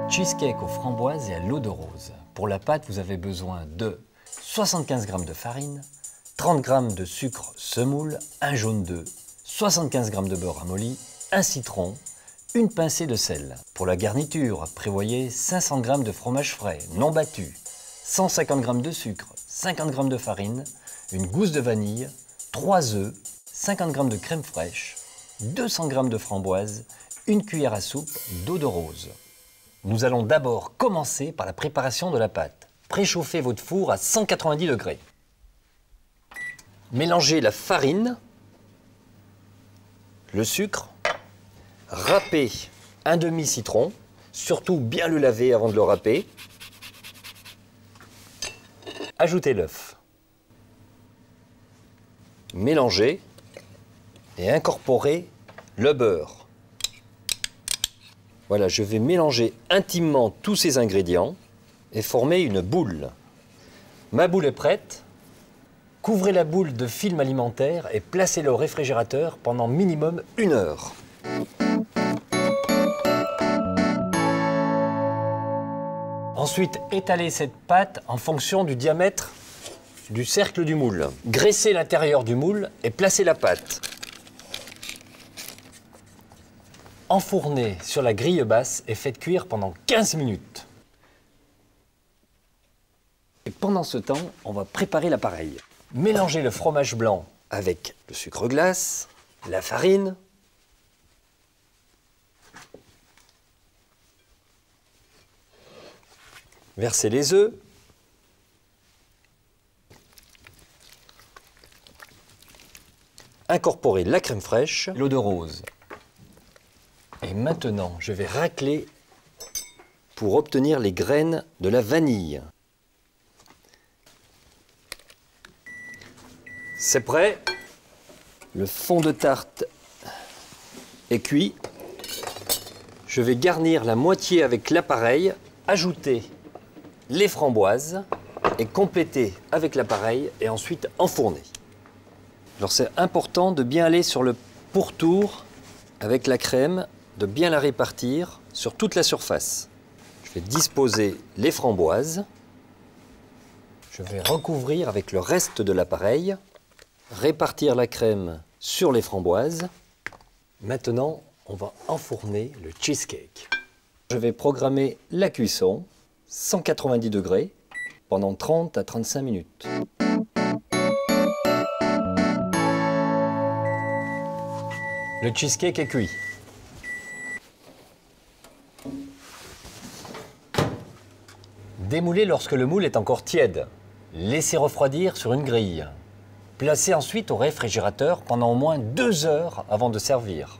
Cheesecake aux framboises et à l'eau de rose. Pour la pâte, vous avez besoin de 75 g de farine, 30 g de sucre semoule, un jaune d'œuf, 75 g de beurre ramolli, un citron, une pincée de sel. Pour la garniture, prévoyez 500 g de fromage frais non battu, 150 g de sucre, 50 g de farine, une gousse de vanille, 3 œufs, 50 g de crème fraîche, 200 g de framboises, une cuillère à soupe d'eau de rose. Nous allons d'abord commencer par la préparation de la pâte. Préchauffez votre four à 190 degrés. Mélangez la farine, le sucre, râpez un demi-citron, surtout bien le laver avant de le râper. Ajoutez l'œuf. Mélangez et incorporez le beurre. Voilà, je vais mélanger intimement tous ces ingrédients et former une boule. Ma boule est prête. Couvrez la boule de film alimentaire et placez-le au réfrigérateur pendant minimum 1 heure. Ensuite, étalez cette pâte en fonction du diamètre du cercle du moule. Graissez l'intérieur du moule et placez la pâte. Enfournez sur la grille basse et faites cuire pendant 15 minutes. Et pendant ce temps, on va préparer l'appareil. Mélangez le fromage blanc avec le sucre glace, la farine, versez les œufs, incorporez la crème fraîche, l'eau de rose. Et maintenant, je vais racler pour obtenir les graines de la vanille. C'est prêt. Le fond de tarte est cuit. Je vais garnir la moitié avec l'appareil, ajouter les framboises et compléter avec l'appareil et ensuite enfourner. Alors c'est important de bien aller sur le pourtour avec la crème, de bien la répartir sur toute la surface. Je vais disposer les framboises. Je vais recouvrir avec le reste de l'appareil, répartir la crème sur les framboises. Maintenant, on va enfourner le cheesecake. Je vais programmer la cuisson, 190 degrés, pendant 30 à 35 minutes. Le cheesecake est cuit. Démoulez lorsque le moule est encore tiède. Laissez refroidir sur une grille. Placez ensuite au réfrigérateur pendant au moins 2 heures avant de servir.